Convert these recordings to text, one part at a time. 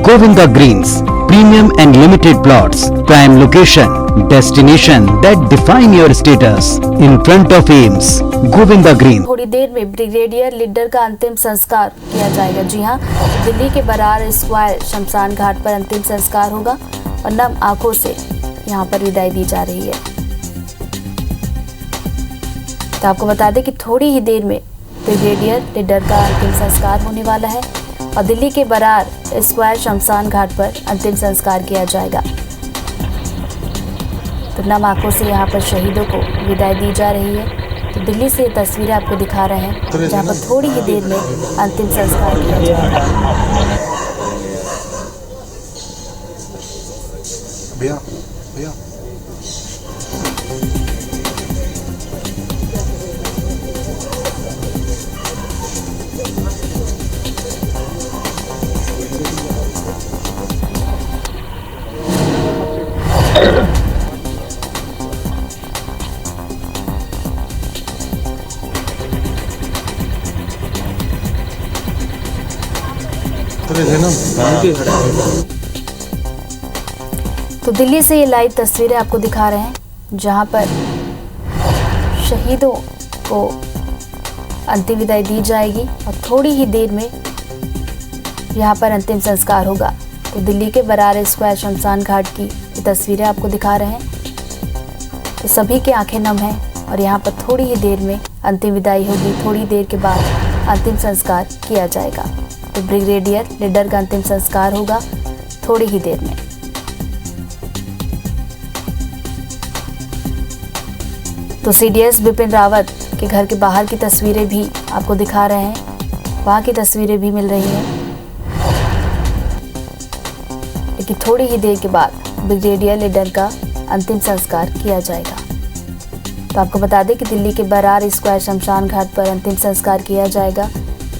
Govinda Greens, premium and limited plots, prime location, destination that define your status in front of AIIMS. Govinda Greens. थोड़ी देर में brigadier leader का अंतिम संस्कार किया जाएगा। जी हाँ, दिल्ली के बरार स्क्वायर शमशान घाट पर अंतिम संस्कार होगा और नम आंखों से यहाँ पर विदाई दी जा रही है। तो आपको बता दें कि थोड़ी ही देर में ब्रिगेडियर लीडर का अंतिम संस्कार होने वाला है और दिल्ली के बरार स्क्वायर शमशान घाट पर अंतिम संस्कार किया जाएगा। तो नम आंखों से यहाँ पर शहीदों को विदाई दी जा रही है। तो दिल्ली से तस्वीरें आपको दिखा रहे हैं जहाँ पर थोड़ी ही देर में अंतिम संस्कार किया जाएगा। भैया भैया तो दिल्ली से ये लाइव तस्वीरें आपको दिखा रहे हैं जहां पर शहीदों को अंतिम विदाई दी जाएगी और थोड़ी ही देर में यहां पर अंतिम संस्कार होगा। तो दिल्ली के बरार स्क्वायर शमशान घाट की ये तस्वीरें आपको दिखा रहे हैं। तो सभी की आंखें नम हैं और यहां पर थोड़ी ही देर में अंतिम विदाई होगी। थोड़ी देर के बाद अंतिम संस्कार किया जाएगा। तो ब्रिगेडियर लीडर का अंतिम संस्कार होगा थोड़ी ही देर में। तो सीडीएस बिपिन रावत के घर के बाहर की तस्वीरें भी आपको दिखा रहे हैं। वहां की तस्वीरें भी मिल रही हैं। लेकिन थोड़ी ही देर के बाद ब्रिगेडियर लीडर का अंतिम संस्कार किया जाएगा। तो आपको बता दें कि दिल्ली के बरार स्क्वायर शमशान घाट पर अंतिम संस्कार किया जाएगा,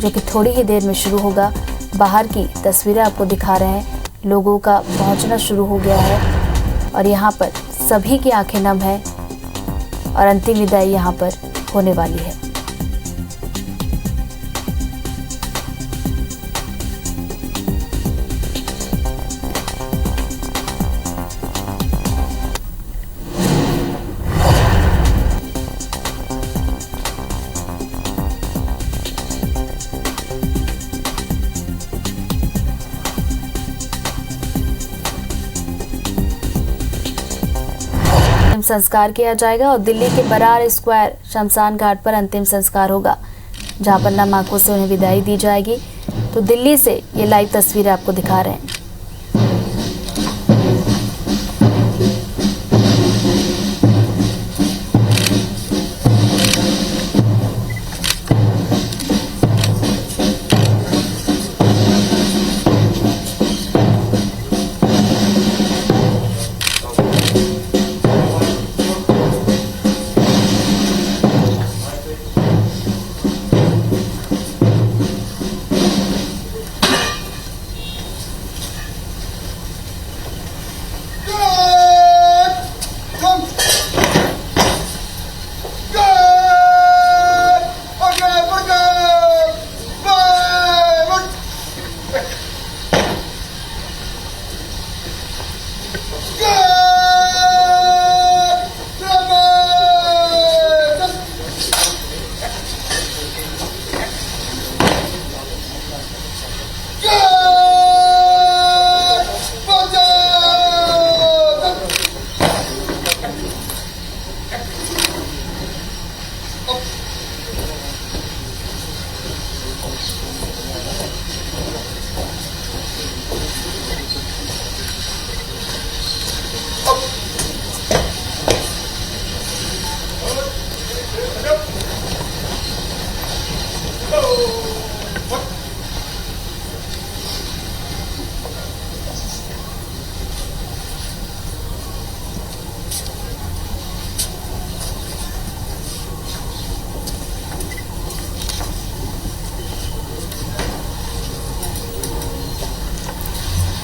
जो कि थोड़ी ही देर में शुरू होगा। बाहर की तस्वीरें आपको दिखा रहे हैं। लोगों का पहुंचना शुरू हो गया है और यहाँ पर सभी की आंखें नम हैं और अंतिम विदाई यहाँ पर होने वाली है। संस्कार किया जाएगा और दिल्ली के बरार स्क्वायर शमशान घाट पर अंतिम संस्कार होगा, जहां पर नम आंखों से उन्हें विदाई दी जाएगी। तो दिल्ली से ये लाइव तस्वीरें आपको दिखा रहे हैं।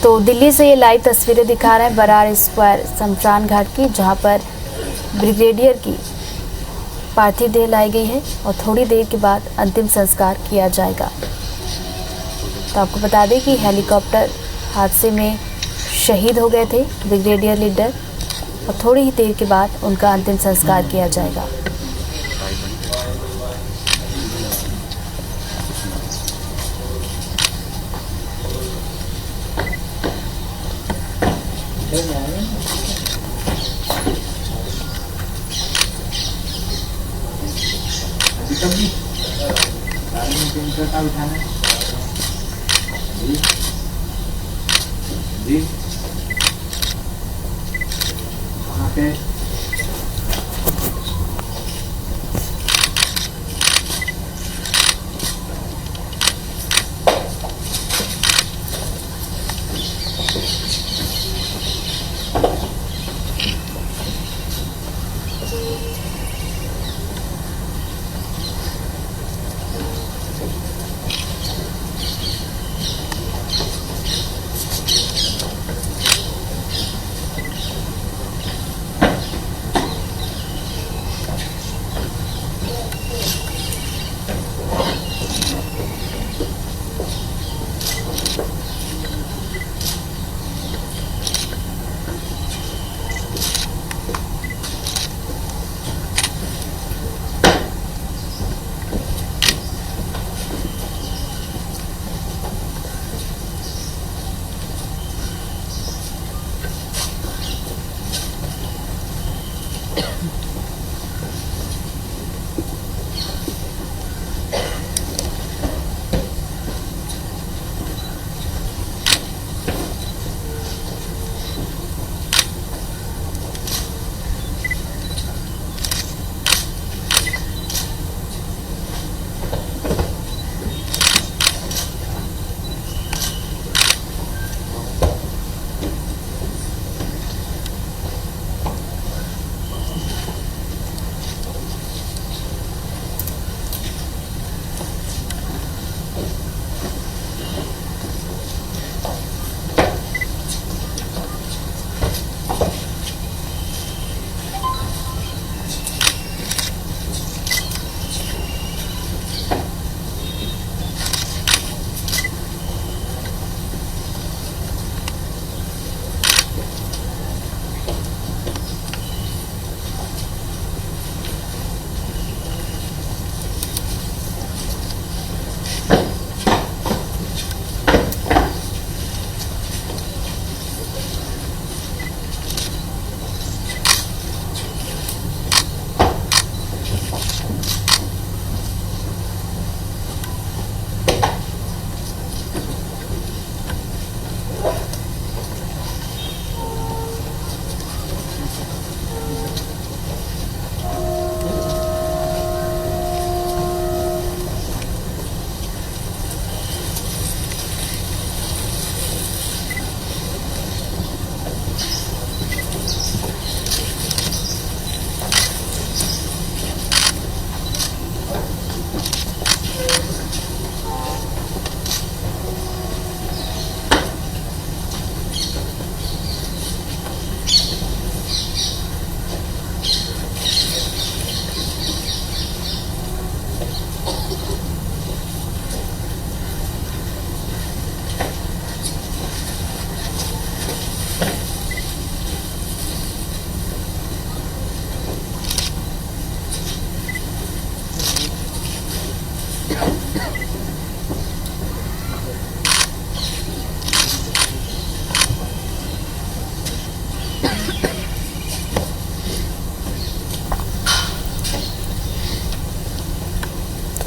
तो दिल्ली से ये लाइव तस्वीरें दिखा रहे हैं बरार स्क्वायर शमशान घाट की, जहां पर ब्रिगेडियर की पार्थिव देह लाई गई है और थोड़ी देर के बाद अंतिम संस्कार किया जाएगा। तो आपको बता दें कि हेलीकॉप्टर हादसे में शहीद हो गए थे ब्रिगेडियर लीडर और थोड़ी ही देर के बाद उनका अंतिम संस्कार किया जाएगा। जी वहाँ पे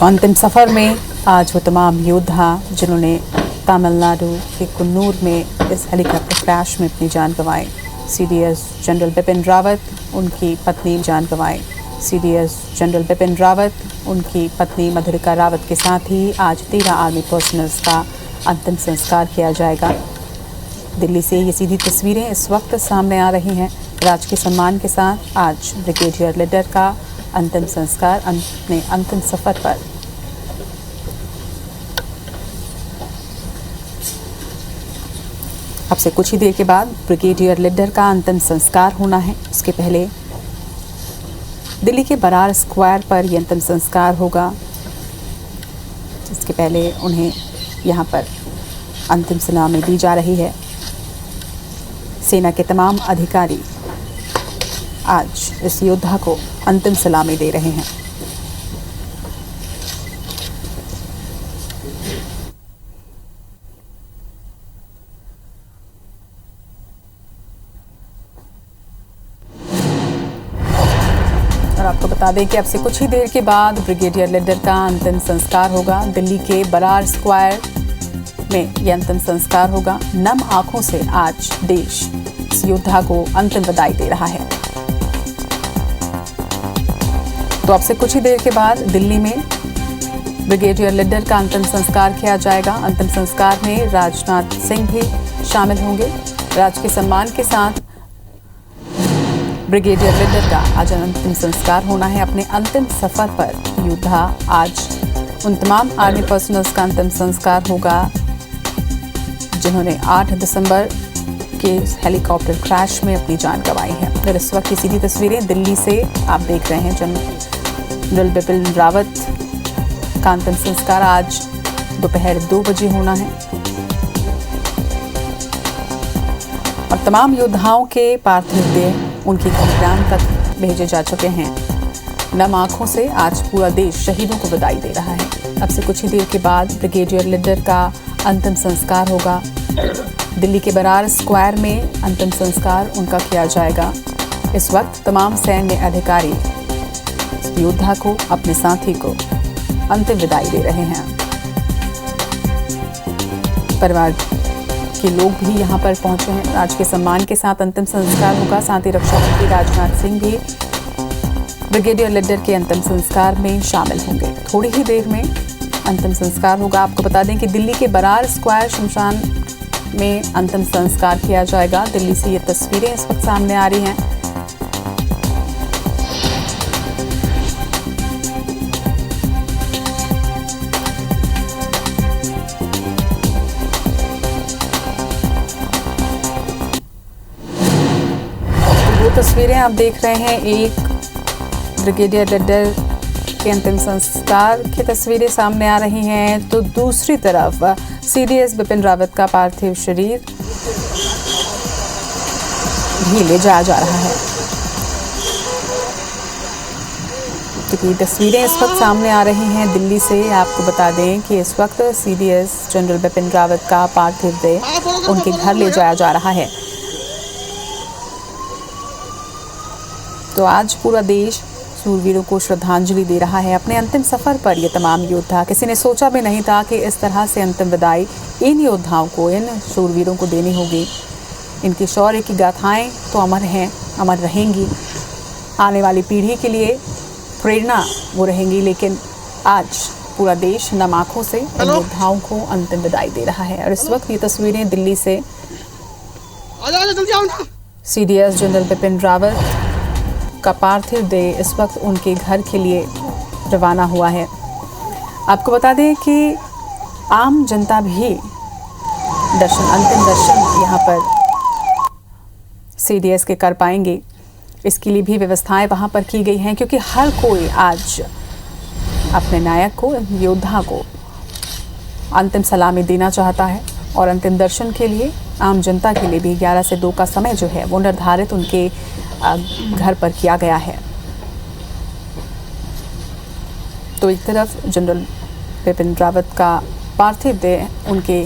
अंतिम सफ़र में आज वो तमाम योद्धा जिन्होंने तमिलनाडु के कुन्नूर में इस हेलीकॉप्टर क्रैश में अपनी जान गंवाई। सीडीएस जनरल बिपिन रावत, उनकी पत्नी जान गंवाई। सीडीएस जनरल बिपिन रावत, उनकी पत्नी मधुरिका रावत के साथ ही आज 13 आर्मी पर्सनल्स का अंतिम संस्कार किया जाएगा। दिल्ली से ये सीधी तस्वीरें इस वक्त सामने आ रही हैं। राजकीय सम्मान के साथ आज ब्रिगेडियर लीडर का अंतिम संस्कार अपने अंतिम सफ़र पर अब से कुछ ही देर के बाद ब्रिगेडियर लीडर का अंतिम संस्कार होना है। इसके पहले दिल्ली के बरार स्क्वायर पर यह अंतिम संस्कार होगा, जिसके पहले उन्हें यहाँ पर अंतिम सलामी दी जा रही है। सेना के तमाम अधिकारी आज इस योद्धा को अंतिम सलामी दे रहे हैं। और आपको बता दें कि अब से कुछ ही देर के बाद ब्रिगेडियर लिडर का अंतिम संस्कार होगा। दिल्ली के बरार स्क्वायर में यह अंतिम संस्कार होगा। नम आंखों से आज देश इस योद्धा को अंतिम विदाई दे रहा है। तो अब से कुछ ही देर के बाद दिल्ली में ब्रिगेडियर लिडर का अंतिम संस्कार किया जाएगा। अंतिम संस्कार में राजनाथ सिंह भी शामिल होंगे। राजकीय सम्मान के साथ ब्रिगेडियर लिडर का आज अंतिम संस्कार होना है। अपने अंतिम सफर पर योद्धा आज उन तमाम आर्मी पर्सनल्स का अंतिम संस्कार होगा जिन्होंने 8 दिसंबर के हेलीकॉप्टर क्रैश में अपनी जान गंवाई है। फिर इस वक्त की सीधी तस्वीरें दिल्ली से आप देख रहे हैं। जनरल बिपिन रावत का अंतिम संस्कार आज दोपहर 2 बजे होना है और तमाम योद्धाओं के पार्थिव देह उनकी गंतव्य तक भेजे जा चुके हैं। नम आंखों से आज पूरा देश शहीदों को विदाई दे रहा है। अब से कुछ ही देर के बाद ब्रिगेडियर लिडर का अंतिम संस्कार होगा। दिल्ली के बरार स्क्वायर में अंतिम संस्कार उनका किया जाएगा। इस वक्त तमाम सैन्य अधिकारी योद्धा को, अपने साथी को अंतिम विदाई दे रहे हैं। परिवार के लोग भी यहां पर पहुंचे हैं। राजकीय सम्मान के साथ अंतिम संस्कार होगा। साथ ही रक्षा मंत्री राजनाथ सिंह भी ब्रिगेडियर लिडर के अंतिम संस्कार में शामिल होंगे। थोड़ी ही देर में अंतिम संस्कार होगा। आपको बता दें कि दिल्ली के बरार स्क्वायर शमशान में अंतिम संस्कार किया जाएगा। दिल्ली से ये तस्वीरें इस वक्त सामने आ रही हैं। तस्वीरें आप देख रहे हैं। एक ब्रिगेडियर लिडर के अंतिम संस्कार की तस्वीरें सामने आ रही हैं, तो दूसरी तरफ सीडीएस बिपिन रावत का पार्थिव शरीर भी ले जाया जा रहा है। क्योंकि तस्वीरें इस वक्त सामने आ रही हैं दिल्ली से। आपको बता दें कि इस वक्त सीडीएस जनरल बिपिन रावत का पार्थिव देह उनके घर ले जाया जा रहा है। तो आज पूरा देश सूरवीरों को श्रद्धांजलि दे रहा है। अपने अंतिम सफर पर ये तमाम योद्धा, किसी ने सोचा भी नहीं था कि इस तरह से अंतिम विदाई इन योद्धाओं को, इन सूरवीरों को देनी होगी। इनकी शौर्य की गाथाएं तो अमर हैं, अमर रहेंगी, आने वाली पीढ़ी के लिए प्रेरणा वो रहेंगी। लेकिन आज पूरा देश नम आंखों से इन योद्धाओं को अंतिम विदाई दे रहा है। और इस वक्त ये तस्वीरें दिल्ली से सीडीएस जनरल बिपिन रावत का पार्थिव देह इस वक्त उनके घर के लिए रवाना हुआ है। आपको बता दें कि आम जनता भी अंतिम दर्शन यहाँ पर सीडीएस के कर पाएंगे। इसके लिए भी व्यवस्थाएं वहाँ पर की गई हैं, क्योंकि हर कोई आज अपने नायक को, योद्धा को अंतिम सलामी देना चाहता है। और अंतिम दर्शन के लिए आम जनता के लिए भी 11 से 2 का समय जो है वो निर्धारित उनके घर पर किया गया है। तो एक तरफ जनरल बिपिन रावत का पार्थिव देह उनके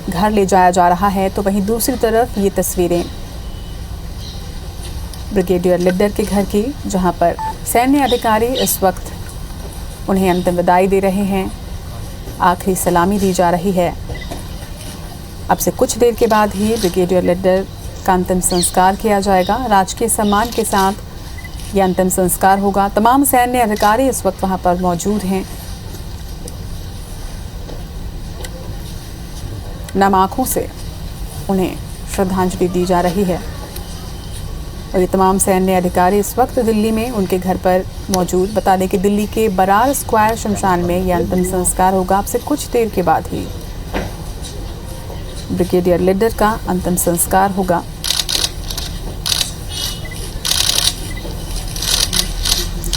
घर ले जाया जा रहा है, तो वहीं दूसरी तरफ ये तस्वीरें ब्रिगेडियर लिडर के घर की, जहां पर सैन्य अधिकारी इस वक्त उन्हें अंतिम विदाई दे रहे हैं, आखिरी सलामी दी जा रही है। अब से कुछ देर के बाद ही ब्रिगेडियर लिडर का अंतिम संस्कार किया जाएगा। राजकीय सम्मान के साथ यह अंतिम संस्कार होगा। तमाम सैन्य अधिकारी इस वक्त वहां पर मौजूद हैं। नम आंखों से उन्हें श्रद्धांजलि दी जा रही है। और ये तमाम सैन्य अधिकारी इस वक्त दिल्ली में उनके घर पर मौजूद। बता दें कि दिल्ली के बरार स्क्वायर शमशान में यह अंतिम संस्कार होगा। अब से कुछ देर के बाद ही ब्रिगेडियर लिडर का अंतिम संस्कार होगा।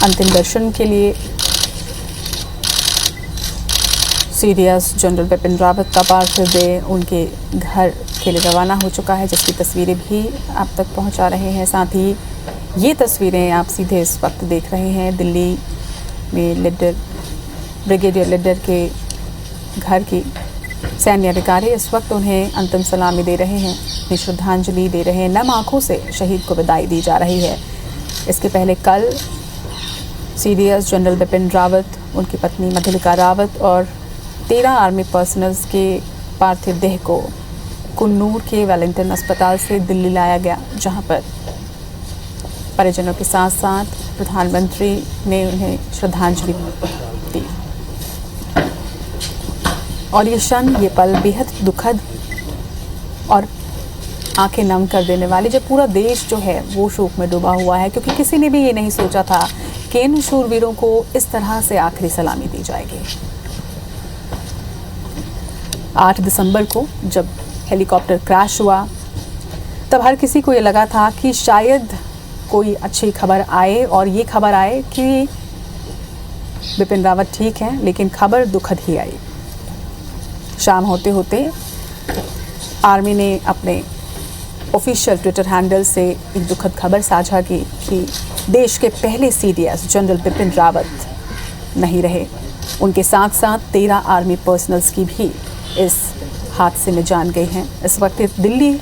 अंतिम दर्शन के लिए सीडीएस जनरल बिपिन रावत का पार्थिव देह उनके घर के लिए रवाना हो चुका है, जिसकी तस्वीरें भी आप तक पहुंचा रहे हैं। साथ ही ये तस्वीरें आप सीधे इस वक्त देख रहे हैं दिल्ली में ब्रिगेडियर लीडर के घर की सैन्य अधिकारी इस वक्त उन्हें अंतिम सलामी दे रहे हैं, अपनी श्रद्धांजलि दे रहे हैं। नम आंखों से शहीद को विदाई दी जा रही है। इसके पहले कल सीडीएस जनरल बिपिन रावत, उनकी पत्नी मधुलिका रावत और 13 आर्मी पर्सनल्स के पार्थिव देह को कुन्नूर के वेलिंगटन अस्पताल से दिल्ली लाया गया, जहां पर परिजनों के साथ साथ प्रधानमंत्री ने उन्हें श्रद्धांजलि दी। और ये क्षण, ये पल बेहद दुखद और आंखें नम कर देने वाली, जब पूरा देश जो है वो शोक में डूबा हुआ है, क्योंकि किसी ने भी ये नहीं सोचा था कि इन शूरवीरों को इस तरह से आखिरी सलामी दी जाएगी। 8 दिसंबर को जब हेलीकॉप्टर क्रैश हुआ, तब हर किसी को ये लगा था कि शायद कोई अच्छी खबर आए, और ये खबर आए कि बिपिन रावत ठीक हैं, लेकिन खबर दुखद ही आई। शाम होते होते आर्मी ने अपने ऑफिशियल ट्विटर हैंडल से एक दुखद खबर साझा की कि देश के पहले सीडीएस जनरल बिपिन रावत नहीं रहे। उनके साथ साथ 13 आर्मी पर्सनल्स की भी इस हादसे में जान गई हैं। इस वक्त दिल्ली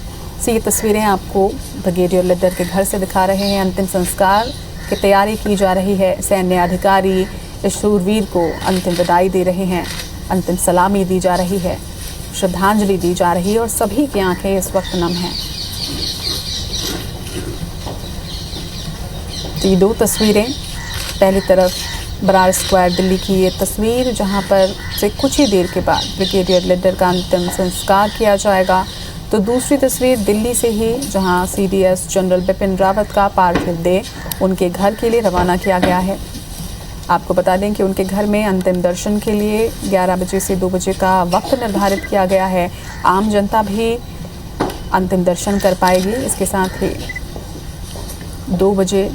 से ये तस्वीरें आपको ब्रिगेडियर लीडर के घर से दिखा रहे हैं। अंतिम संस्कार की तैयारी की जा रही है। सैन्य अधिकारी इस शूरवीर को अंतिम विदाई दे रहे हैं, अंतिम सलामी दी जा रही है, श्रद्धांजलि दी जा रही है, और सभी की आंखें इस वक्त नम हैं। तो ये 2 तस्वीरें, पहली तरफ बरार स्क्वायर दिल्ली की ये तस्वीर, जहां पर से कुछ ही देर के बाद ब्रिगेडियर लीडर का अंतिम संस्कार किया जाएगा, तो दूसरी तस्वीर दिल्ली से ही, जहां सीडीएस जनरल बिपिन रावत का पार्थिव देह उनके घर के लिए रवाना किया गया है। आपको बता दें कि उनके घर में अंतिम दर्शन के लिए 11 बजे से 2 बजे का वक्त निर्धारित किया गया है। आम जनता भी अंतिम दर्शन कर पाएगी। इसके साथ ही 2 बजे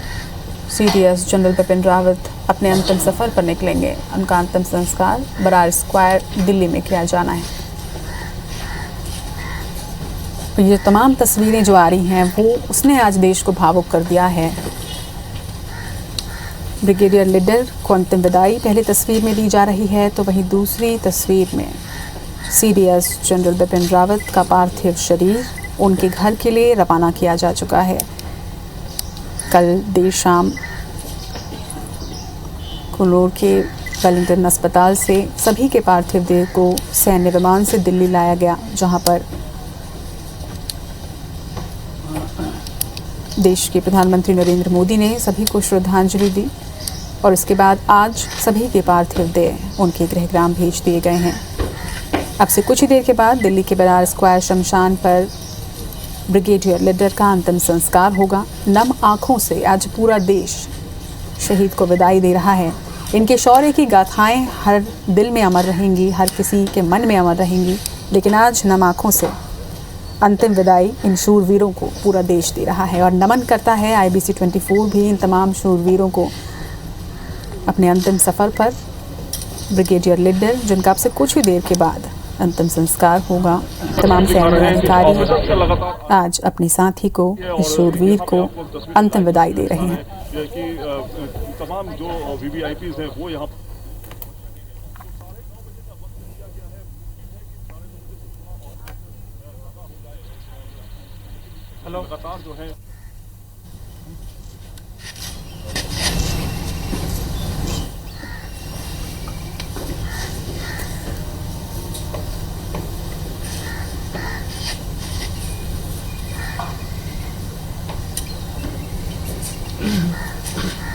सीडीएस जनरल बिपिन रावत अपने अंतिम सफ़र पर निकलेंगे। उनका अंतिम संस्कार बरार स्क्वायर दिल्ली में किया जाना है। तो ये तमाम तस्वीरें जो आ रही हैं, वो उसने आज देश को भावुक कर दिया है। ब्रिगेडियर लीडर को अंतिम विदाई पहली तस्वीर में दी जा रही है, तो वहीं दूसरी तस्वीर में सीडीएस जनरल बिपिन रावत का पार्थिव शरीर उनके घर के लिए रवाना किया जा चुका है। कल देर शाम कुन्नूर के वेलिंगटन अस्पताल से सभी के पार्थिव देह को सैन्य विमान से दिल्ली लाया गया, जहां पर देश के प्रधानमंत्री नरेंद्र मोदी ने सभी को श्रद्धांजलि दी, और इसके बाद आज सभी के पार्थिव देह उनके गृहग्राम भेज दिए गए हैं। अब से कुछ ही देर के बाद दिल्ली के बरार स्क्वायर शमशान पर ब्रिगेडियर लीडर का अंतिम संस्कार होगा। नम आँखों से आज पूरा देश शहीद को विदाई दे रहा है। इनके शौर्य की गाथाएं हर दिल में अमर रहेंगी, हर किसी के मन में अमर रहेंगी, लेकिन आज नम आँखों से अंतिम विदाई इन शूरवीरों को पूरा देश दे रहा है। और नमन करता है IBC 24 भी इन तमाम शूरवीरों को अपने अंतिम सफ़र पर। ब्रिगेडियर लीडर, जिनका अब से कुछ ही देर के बाद अंतिम संस्कार होगा, तमाम सैन्य अधिकारी आज अपने साथी को, इस शूरवीर को अंतिम विदाई दे रहे हैं। तमाम जो VVIPs हैं वो यहाँ लगातार जो है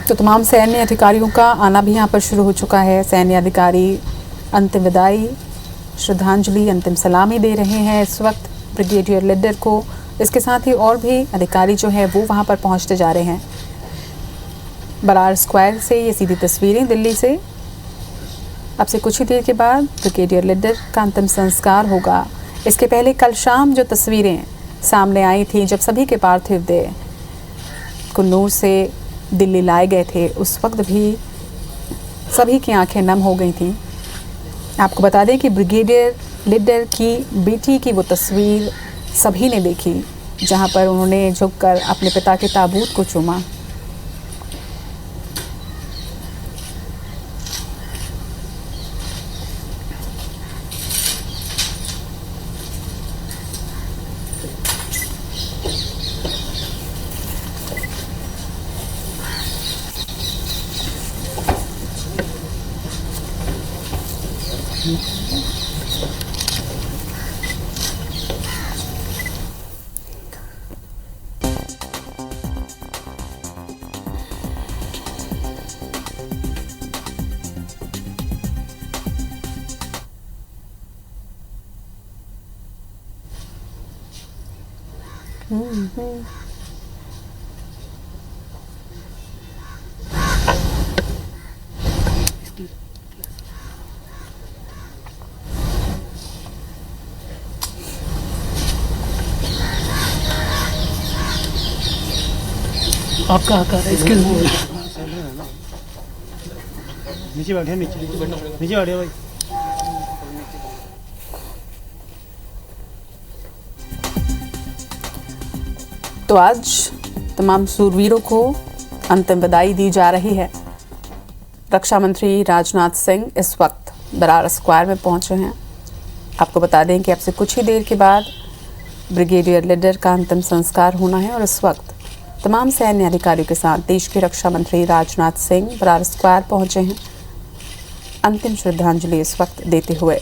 तो तमाम सैन्य अधिकारियों का आना भी यहाँ पर शुरू हो चुका है। सैन्य अधिकारी अंतिम विदाई, श्रद्धांजलि, अंतिम सलामी दे रहे हैं इस वक्त ब्रिगेडियर लीडर को। इसके साथ ही और भी अधिकारी जो है वो वहाँ पर पहुँचते जा रहे हैं। बरार स्क्वायर से ये सीधी तस्वीरें दिल्ली से। अब से कुछ ही देर के बाद ब्रिगेडियर लीडर का अंतिम संस्कार होगा। इसके पहले कल शाम जो तस्वीरें सामने आई थी, जब सभी के पार्थिव देह कुन्नूर से दिल्ली लाए गए थे, उस वक्त भी सभी की आंखें नम हो गई थी। आपको बता दें कि ब्रिगेडियर लीडर की बेटी की वो तस्वीर सभी ने देखी, जहां पर उन्होंने झुककर अपने पिता के ताबूत को चूमा। आपका आकार है इसके नीचे बैठे, नीचे बैठे भाई। तो आज तमाम सूरवीरों को अंतिम विदाई दी जा रही है। रक्षा मंत्री राजनाथ सिंह इस वक्त बरार स्क्वायर में पहुंचे हैं। आपको बता दें कि अब से कुछ ही देर के बाद ब्रिगेडियर लीडर का अंतिम संस्कार होना है और इस वक्त तमाम सैन्य अधिकारियों के साथ देश के रक्षा मंत्री राजनाथ सिंह बरार स्क्वायर पहुंचे हैं, अंतिम श्रद्धांजलि इस वक्त देते हुए।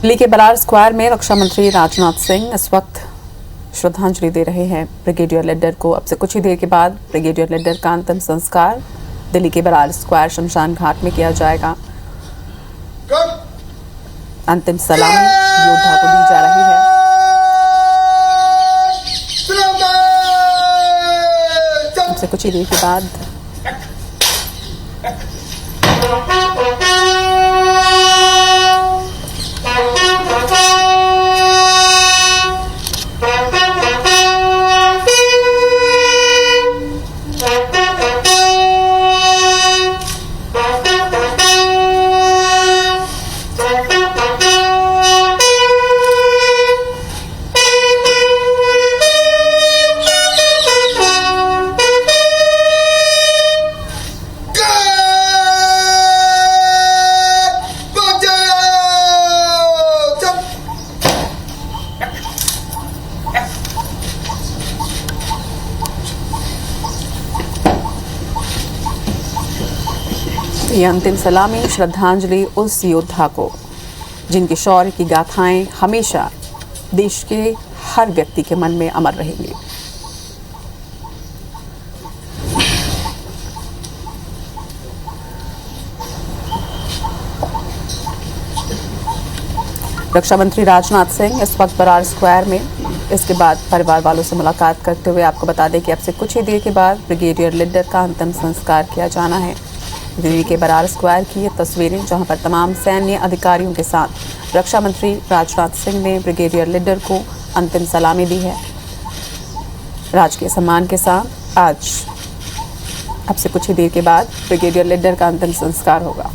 दिल्ली के बरार स्क्वायर में रक्षा मंत्री राजनाथ सिंह इस वक्त श्रद्धांजलि दे रहे हैं ब्रिगेडियर लिड्डर को। अब से कुछ ही देर के बाद ब्रिगेडियर लिड्डर का अंतिम संस्कार दिल्ली के बरार स्क्वायर शमशान घाट में किया जाएगा। अंतिम सलामी योद्धा को दी जा रही है। अब से कुछ ही देर के बाद ये अंतिम सलामी श्रद्धांजलि उस योद्धा को जिनके शौर्य की गाथाएं हमेशा देश के हर व्यक्ति के मन में अमर रहेंगी। रक्षा मंत्री राजनाथ सिंह इस वक्त बरार स्क्वायर में, इसके बाद परिवार वालों से मुलाकात करते हुए आपको बता दें कि अब से कुछ ही देर के बाद ब्रिगेडियर लिड्डर का अंतिम संस्कार किया जाना है। दिल्ली के बरार स्क्वायर की ये तस्वीरें जहां पर तमाम सैन्य अधिकारियों के साथ रक्षा मंत्री राजनाथ सिंह ने ब्रिगेडियर लिड्डर को अंतिम सलामी दी है। राजकीय सम्मान के साथ आज अब से कुछ ही देर के बाद ब्रिगेडियर लिड्डर का अंतिम संस्कार होगा।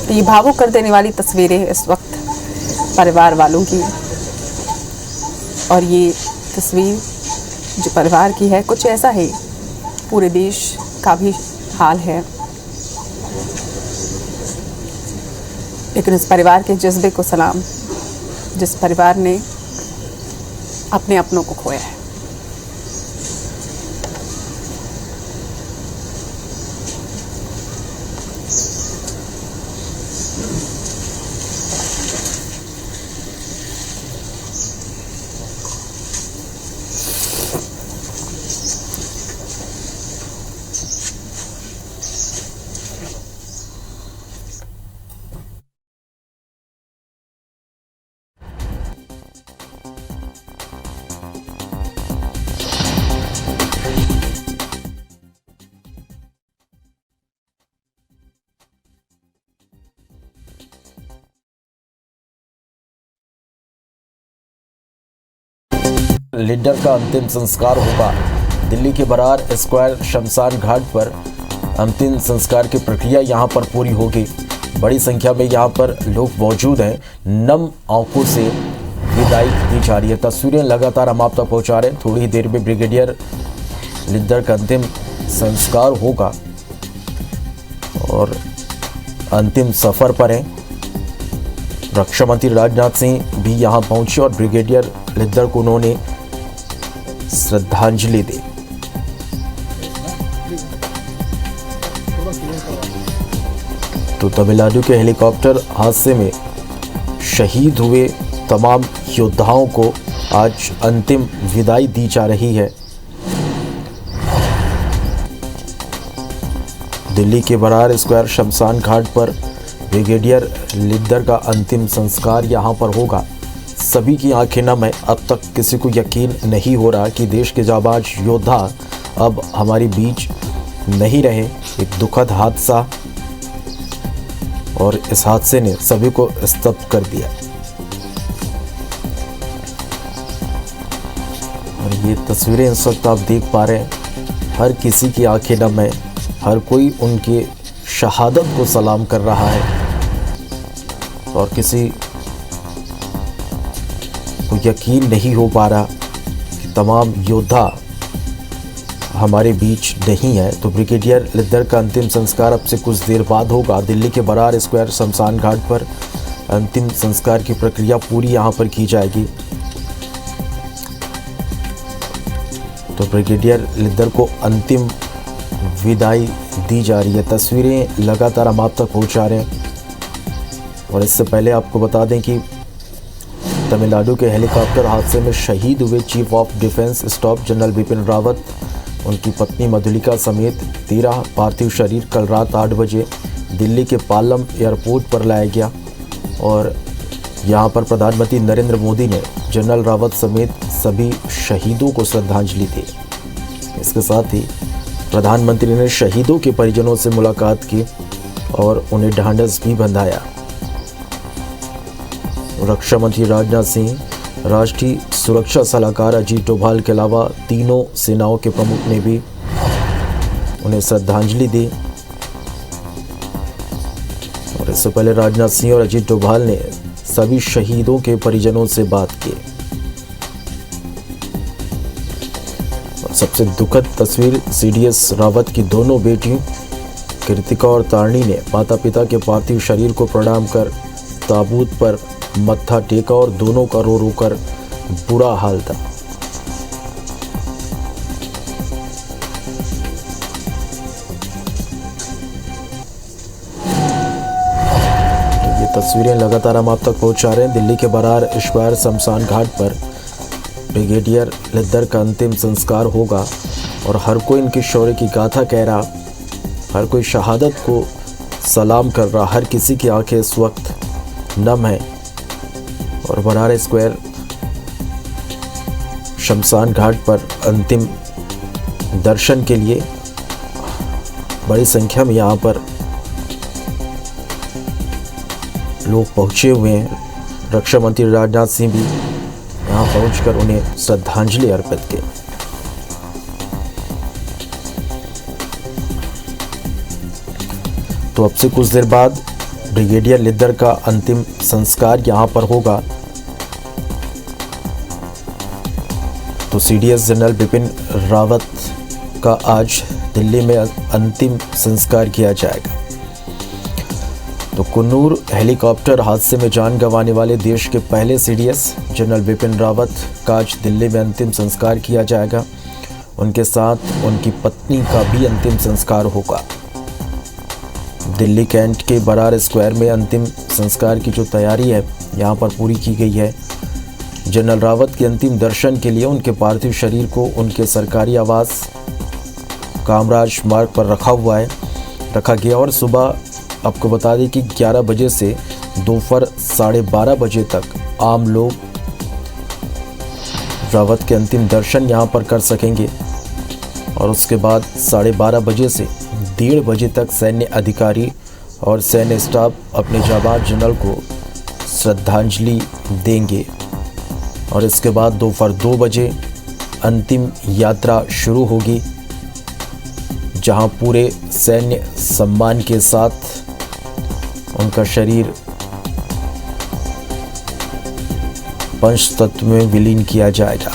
ये भावुक कर देने वाली तस्वीरें इस वक्त परिवार वालों की, और ये तस्वीर जो परिवार की है कुछ ऐसा ही पूरे देश का भी हाल है। लेकिन इस परिवार के जज्बे को सलाम, जिस परिवार ने अपने अपनों को खोया है। लिड्डर का अंतिम संस्कार होगा। दिल्ली के बरार स्क्वायर शमशान घाट पर अंतिम संस्कार की प्रक्रिया यहां पर पूरी होगी। बड़ी संख्या में यहां पर लोग मौजूद हैं। नम आंखों से विदाई दी जा रही है। तस्वीरें लगातार हम आप तक पहुंचा रहे हैं। थोड़ी ही देर में ब्रिगेडियर लिड्डर का अंतिम संस्कार होगा और अंतिम सफर पर हैं। रक्षा मंत्री राजनाथ सिंह भी यहां पहुंचे और ब्रिगेडियर लिड्डर को उन्होंने श्रद्धांजलि दी। तो तमिलनाडु के हेलीकॉप्टर हादसे में शहीद हुए तमाम योद्धाओं को आज अंतिम विदाई दी जा रही है। दिल्ली के बरार स्क्वायर शमशान घाट पर ब्रिगेडियर लिड्डर का अंतिम संस्कार यहां पर होगा। सभी की आंखें नम है। अब तक किसी को यकीन नहीं हो रहा कि देश के जाबाज योद्धा अब हमारे बीच नहीं रहे। एक दुखद हादसा, और इस हादसे ने सभी को स्तब्ध कर दिया। और ये तस्वीरें इस वक्त आप देख पा रहे हैं। हर किसी की आंखें नम है। हर कोई उनके शहादत को सलाम कर रहा है और किसी तो यकीन नहीं हो पा रहा कि तमाम योद्धा हमारे बीच नहीं है। तो ब्रिगेडियर लिद्दर का अंतिम संस्कार अब से कुछ देर बाद होगा। दिल्ली के बरार स्क्वायर शमशान घाट पर अंतिम संस्कार की प्रक्रिया पूरी यहाँ पर की जाएगी। तो ब्रिगेडियर लिद्दर को अंतिम विदाई दी जा रही है। तस्वीरें लगातार हम आप तक पहुँचा रहे हैं। और इससे पहले आपको बता दें कि तमिलनाडु के हेलीकॉप्टर हादसे में शहीद हुए chief of defence staff general Bipin Rawat, उनकी पत्नी मधुलिका समेत 13 पार्थिव शरीर कल रात 8 बजे दिल्ली के पालम एयरपोर्ट पर लाया गया। और यहां पर प्रधानमंत्री नरेंद्र मोदी ने जनरल रावत समेत सभी शहीदों को श्रद्धांजलि दी। इसके साथ ही प्रधानमंत्री ने शहीदों के परिजनों से मुलाकात की और उन्हें ढांढस भी बंधाया। रक्षा मंत्री राजनाथ सिंह, राष्ट्रीय सुरक्षा सलाहकार अजीत डोभाल के अलावा तीनों सेनाओं के प्रमुख ने भी उन्हें श्रद्धांजलि दी। और इससे पहले राजनाथ सिंह और अजीत डोभाल ने सभी शहीदों के परिजनों से बात की। और सबसे दुखद तस्वीर सीडीएस रावत की दोनों बेटियों कृतिका और तारणी ने माता पिता के पार्थिव शरीर को प्रणाम कर ताबूत पर मत्था टेका और दोनों का रो रो कर बुरा हाल था। ये तस्वीरें लगातार हम आप तक पहुंचा रहे हैं। दिल्ली के बरार स्क्वायर शमशान घाट पर ब्रिगेडियर लिद्दर का अंतिम संस्कार होगा और हर कोई इनके शौर्य की गाथा कह रहा, हर कोई शहादत को सलाम कर रहा, हर किसी की आंखें इस वक्त नम है। और बरार स्क्वायर शमशान घाट पर अंतिम दर्शन के लिए बड़ी संख्या में यहाँ पर लोग पहुँचे हुए हैं। रक्षा मंत्री राजनाथ सिंह भी यहाँ पहुँचकर उन्हें श्रद्धांजलि अर्पित की। तो अब से कुछ देर बाद ब्रिगेडियर लिद्दर का अंतिम संस्कार यहाँ पर होगा। तो सीडीएस जनरल बिपिन रावत का आज दिल्ली में अंतिम संस्कार किया जाएगा। तो कुन्नूर हेलीकॉप्टर हादसे में जान गंवाने वाले देश के पहले सीडीएस जनरल बिपिन रावत का आज दिल्ली में अंतिम संस्कार किया जाएगा। उनके साथ उनकी पत्नी का भी अंतिम संस्कार होगा। दिल्ली कैंट के बरार स्क्वायर में अंतिम संस्कार की जो तैयारी है यहाँ पर पूरी की गई है। जनरल रावत के अंतिम दर्शन के लिए उनके पार्थिव शरीर को उनके सरकारी आवास कामराज मार्ग पर रखा गया। और सुबह आपको बता दें कि 11 बजे से दोपहर 12:30 बजे तक आम लोग रावत के अंतिम दर्शन यहाँ पर कर सकेंगे। और उसके बाद 12:30 बजे से 1:30 बजे तक सैन्य अधिकारी और सैन्य स्टाफ अपने जाबाज जनरल को श्रद्धांजलि देंगे। और इसके बाद दोपहर 2 बजे अंतिम यात्रा शुरू होगी, जहां पूरे सैन्य सम्मान के साथ उनका शरीर पंचतत्व में विलीन किया जाएगा।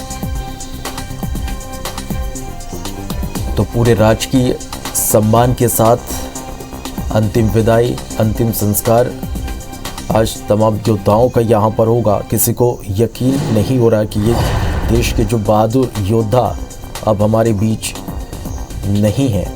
तो पूरे राजकीय सम्मान के साथ अंतिम विदाई, अंतिम संस्कार आज तमाम योद्धाओं का यहाँ पर होगा। किसी को यकीन नहीं हो रहा कि ये देश के जो बहादुर योद्धा अब हमारे बीच नहीं हैं।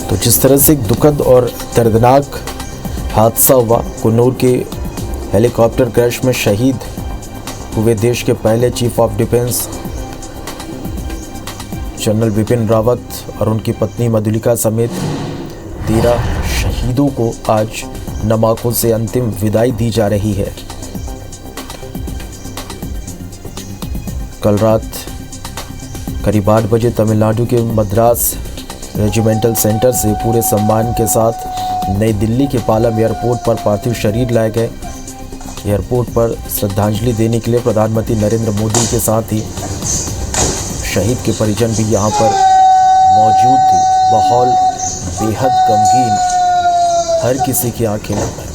तो जिस तरह से एक दुखद और दर्दनाक हादसा हुआ, कुन्नूर के हेलीकॉप्टर क्रैश में शहीद हुए देश के पहले chief of defence general Bipin Rawat और उनकी पत्नी मधुलिका समेत 13 शहीदों को आज नम आंखों से अंतिम विदाई दी जा रही है। कल रात करीब 8 बजे तमिलनाडु के मद्रास रेजिमेंटल सेंटर से पूरे सम्मान के साथ नई दिल्ली के पालम एयरपोर्ट पर पार्थिव शरीर लाए गए। एयरपोर्ट पर श्रद्धांजलि देने के लिए प्रधानमंत्री नरेंद्र मोदी के साथ ही शहीद के परिजन भी यहाँ पर मौजूद थे। माहौल बेहद गमगीन, हर किसी की आंखें नम हैं।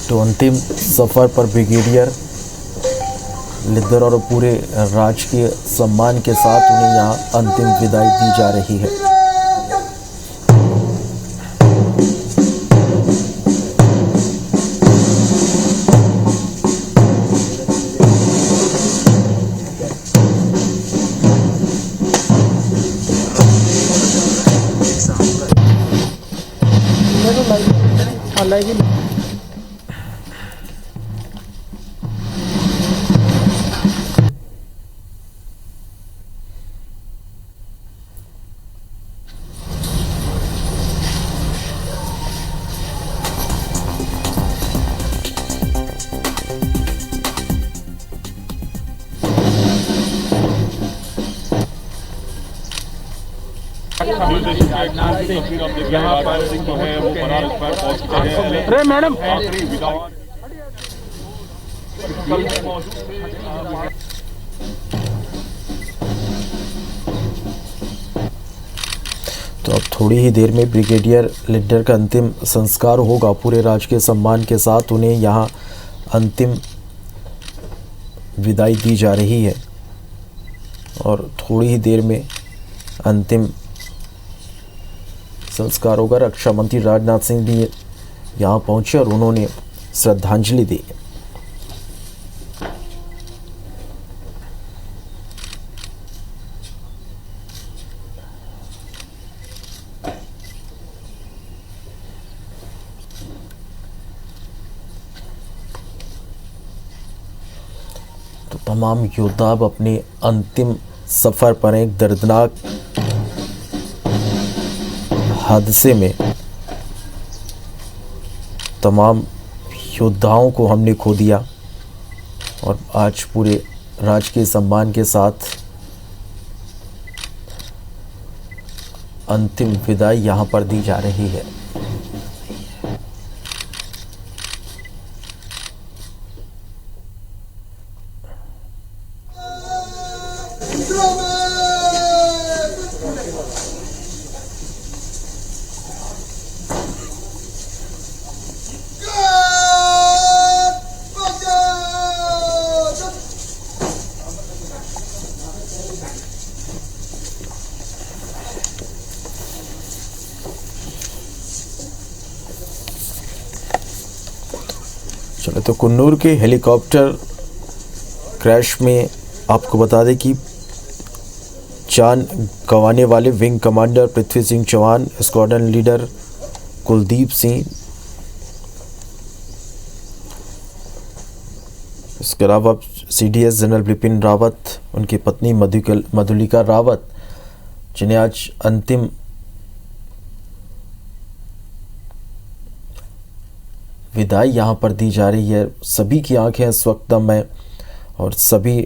तो अंतिम सफ़र पर ब्रिगेडियर लिद्दर और पूरे राजकीय सम्मान के साथ उन्हें यहाँ अंतिम विदाई दी जा रही है। यहाँ पर सिंह जो है वो फरार पर पहुंच चुके हैं। अरे मैडम आखिरी विदाई तो अब थोड़ी ही देर में ब्रिगेडियर लिद्दर का अंतिम संस्कार होगा। पूरे राजकीय सम्मान के साथ उन्हें यहाँ अंतिम विदाई दी जा रही है और थोड़ी ही देर में अंतिम संस्कार होगा। रक्षा मंत्री राजनाथ सिंह भी यहाँ पहुंचे और उन्होंने श्रद्धांजलि दी। तो तमाम योद्धा अब अपने अंतिम सफ़र पर एक दर्दनाक हादसे में तमाम योद्धाओं को हमने खो दिया और आज पूरे राजकीय सम्मान के साथ अंतिम विदाई यहाँ पर दी जा रही है। चलो तो कुन्नूर के हेलीकॉप्टर क्रैश में आपको बता दें कि जान गंवाने वाले wing commander Prithvi Singh Chauhan, squadron leader Kuldeep Singh, इसके अलावा CDS जनरल बिपिन रावत, उनकी पत्नी मधुलिका रावत, जिन्हें आज अंतिम विदाई यहाँ पर दी जा रही है। सभी की आंखें इस वक्त दम है और सभी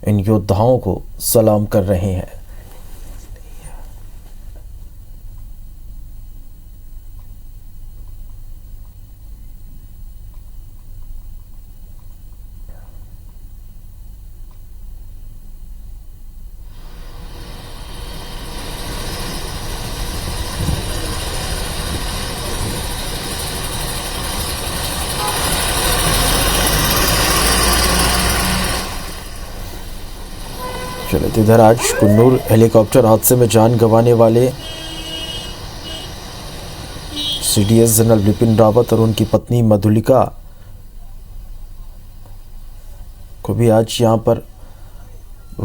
इन योद्धाओं को सलाम कर रहे हैं। चलो तो इधर आज कुन्नूर हेलीकॉप्टर हादसे में जान गंवाने वाले सीडीएस जनरल बिपिन रावत और उनकी पत्नी मधुलिका को भी आज यहाँ पर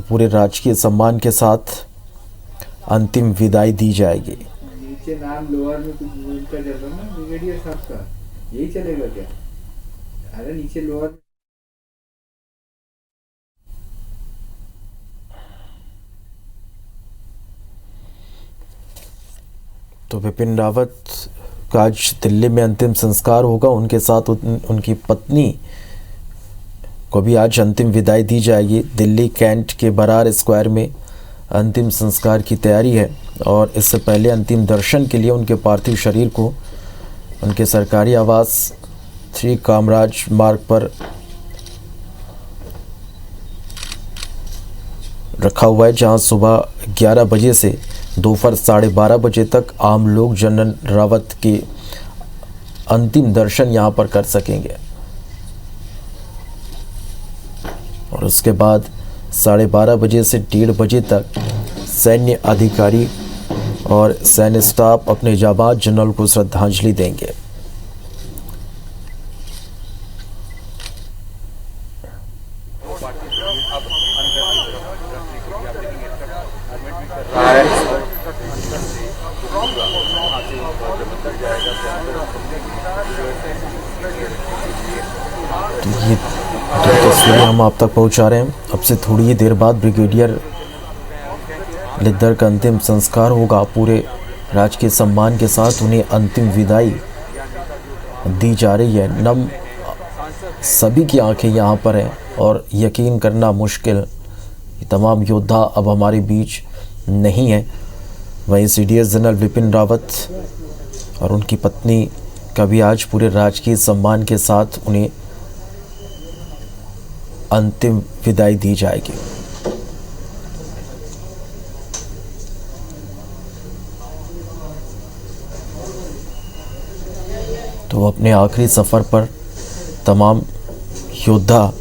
पूरे राजकीय सम्मान के साथ अंतिम विदाई दी जाएगी। नीचे नाम लोअर में कुछ उनका चल रहा ना ब्रिगेडियर साहब का, यही चलेगा क्या? अरे नीचे लोअर तो बिपिन रावत का आज दिल्ली में अंतिम संस्कार होगा। उनके साथ उनकी पत्नी को भी आज अंतिम विदाई दी जाएगी। दिल्ली कैंट के बरार स्क्वायर में अंतिम संस्कार की तैयारी है और इससे पहले अंतिम दर्शन के लिए उनके पार्थिव शरीर को उनके सरकारी आवास 3 कामराज मार्ग पर रखा हुआ है, जहां सुबह 11 बजे से दोपहर 12:30 बजे तक आम लोग जनरल रावत के अंतिम दर्शन यहां पर कर सकेंगे और उसके बाद 12:30 बजे से 1:30 बजे तक सैन्य अधिकारी और सैन्य स्टाफ अपने जाबाज जनरल को श्रद्धांजलि देंगे। तो ये दो तस्वीरें हम आप तक पहुंचा रहे हैं। अब से थोड़ी ही देर बाद ब्रिगेडियर लिद्दर का अंतिम संस्कार होगा। पूरे राजकीय सम्मान के साथ उन्हें अंतिम विदाई दी जा रही है। नम सभी की आंखें यहाँ पर हैं और यकीन करना मुश्किल, तमाम योद्धा अब हमारे बीच नहीं है। वहीं सीडीएस जनरल बिपिन रावत और उनकी पत्नी का भी आज पूरे राजकीय सम्मान के साथ उन्हें अंतिम विदाई दी जाएगी। तो अपने आखिरी सफ़र पर तमाम योद्धा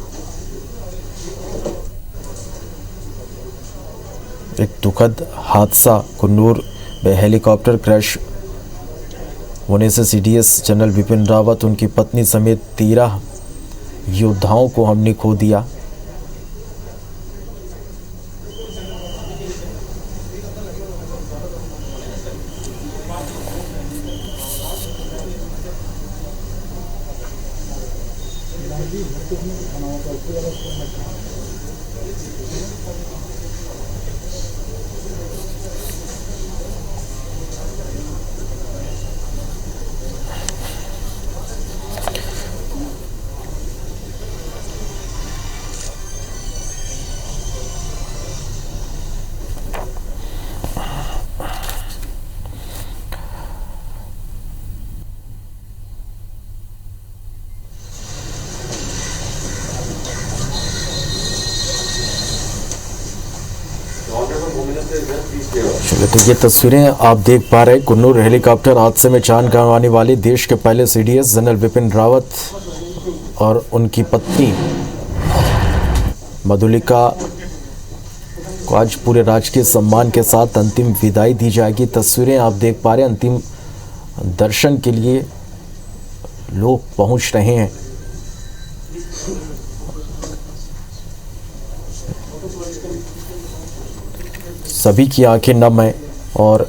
एक दुखद हादसा कुन्नूर में हेलीकॉप्टर क्रैश होने से सीडीएस जनरल बिपिन रावत, उनकी पत्नी समेत 13 योद्धाओं को हमने खो दिया। चलिए तो ये तस्वीरें आप देख पा रहे हैं कुन्नूर हेलीकॉप्टर हादसे में जान गंवाने वाले देश के पहले सीडीएस जनरल बिपिन रावत और उनकी पत्नी मधुलिका को आज पूरे राजकीय सम्मान के साथ अंतिम विदाई दी जाएगी। तस्वीरें आप देख पा रहे हैं, अंतिम दर्शन के लिए लोग पहुंच रहे हैं। सभी की आंखें नम हैं और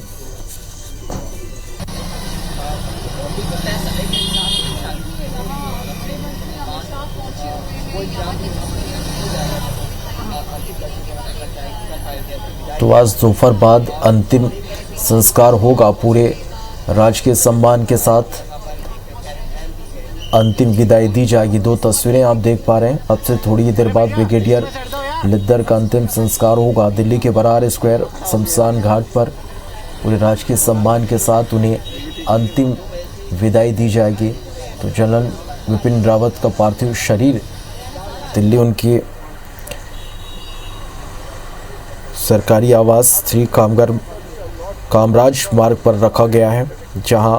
तो आज दोपहर बाद अंतिम संस्कार होगा। पूरे राजकीय सम्मान के साथ अंतिम विदाई दी जाएगी। 2 तस्वीरें आप देख पा रहे हैं। अब से थोड़ी ही देर बाद ब्रिगेडियर लिद्दर का अंतिम संस्कार होगा दिल्ली के बरार स्क्वायर शमशान घाट पर। पूरे राजकीय सम्मान के साथ उन्हें अंतिम विदाई दी जाएगी। तो जनरल विपिन रावत का पार्थिव शरीर दिल्ली उनके सरकारी आवास श्री कामराज मार्ग पर रखा गया है, जहां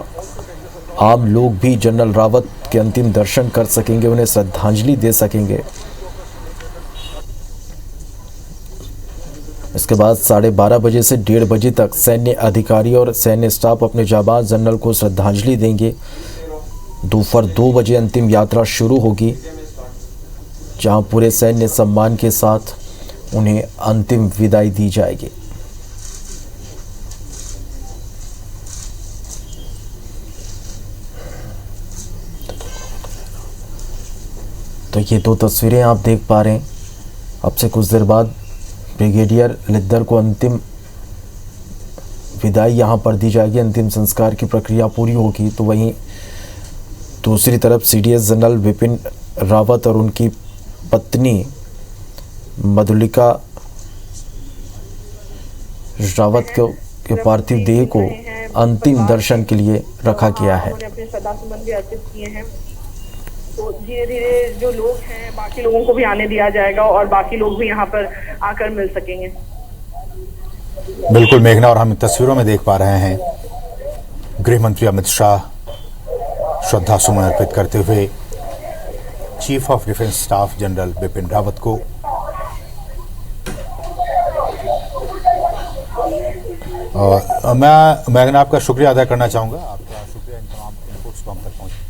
आम लोग भी जनरल रावत के अंतिम दर्शन कर सकेंगे, उन्हें श्रद्धांजलि दे सकेंगे। इसके बाद 12:30 बजे से 1:30 बजे तक सैन्य अधिकारी और सैन्य स्टाफ अपने जाबाज जनरल को श्रद्धांजलि देंगे। दोपहर 2 बजे अंतिम यात्रा शुरू होगी, जहां पूरे सैन्य सम्मान के साथ उन्हें अंतिम विदाई दी जाएगी। तो ये 2 तस्वीरें आप देख पा रहे हैं। अब से कुछ देर बाद ब्रिगेडियर लिद्दर को अंतिम विदाई यहाँ पर दी जाएगी, अंतिम संस्कार की प्रक्रिया पूरी होगी। तो वहीं दूसरी तरफ सीडीएस जनरल विपिन रावत और उनकी पत्नी मधुलिका रावत के पार्थिव देह को अंतिम दर्शन के लिए रखा गया है। अपने श्रद्धासुमन भी अर्पित किए हैं। तो धीरे धीरे जो लोग हैं बाकी लोगों को भी आने दिया जाएगा और बाकी लोग भी यहाँ पर आकर मिल सकेंगे। बिल्कुल मेघना, और हम तस्वीरों में देख पा रहे हैं गृह मंत्री अमित शाह श्रद्धा सुमन अर्पित करते हुए chief of defence staff general Bipin Rawat को। और मैं मेघना आपका शुक्रिया अदा करना चाहूंगा, आपका शुक्रिया इन तमाम इनपुट्स को हम तक पहुंचे।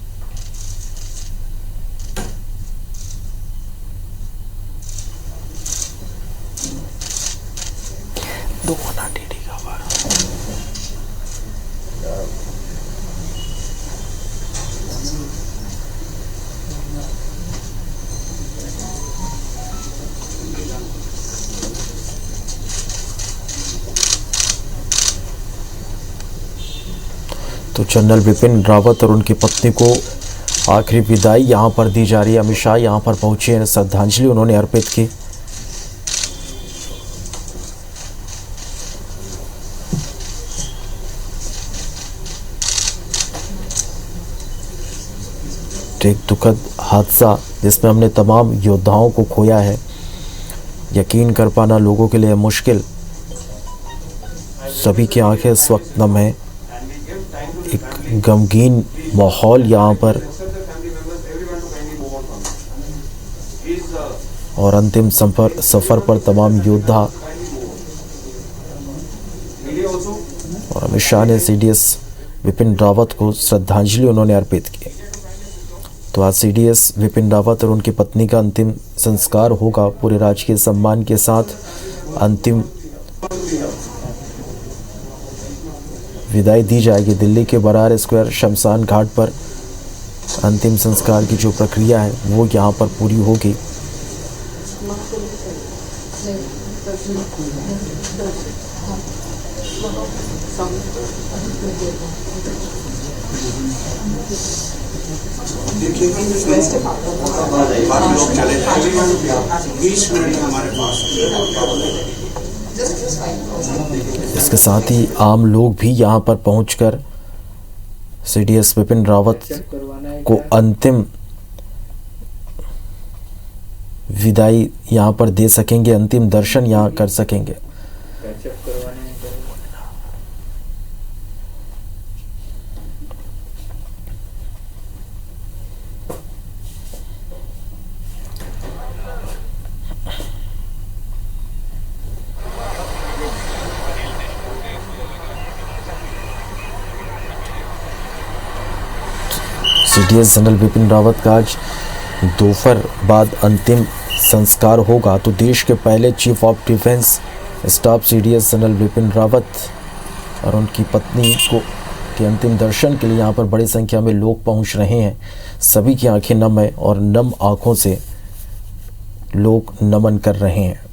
तो जनरल बिपिन रावत और उनकी पत्नी को आखिरी विदाई यहाँ पर दी जा रही है। अमित शाह यहाँ पर पहुंचे हैं, श्रद्धांजलि उन्होंने अर्पित की। एक दुखद हादसा जिसमें हमने तमाम योद्धाओं को खोया है, यकीन कर पाना लोगों के लिए मुश्किल। सभी की आंखें इस वक्त नम है। एक गमगीन माहौल यहाँ पर, और अंतिम सफर पर तमाम योद्धा और अमित शाह ने सीडीएस विपिन रावत को श्रद्धांजलि उन्होंने अर्पित की। तो आज सीडीएस विपिन रावत और उनकी पत्नी का अंतिम संस्कार होगा पूरे राजकीय सम्मान के साथ। अंतिम विदाई दी जाएगी दिल्ली के बरार स्क्वायर शमशान घाट पर। अंतिम संस्कार की जो प्रक्रिया है वो यहाँ पर पूरी होगी। इसके साथ ही आम लोग भी यहाँ पर पहुंचकर सीडीएस विपिन रावत को अंतिम विदाई यहाँ पर दे सकेंगे, अंतिम दर्शन यहाँ कर सकेंगे। सीडीएस जनरल बिपिन रावत का आज दोपहर बाद अंतिम संस्कार होगा। तो देश के पहले chief of defence staff CDS general Bipin Rawat और उनकी पत्नी को के अंतिम दर्शन के लिए यहाँ पर बड़ी संख्या में लोग पहुँच रहे हैं। सभी की आंखें नम है और नम आँखों से लोग नमन कर रहे हैं।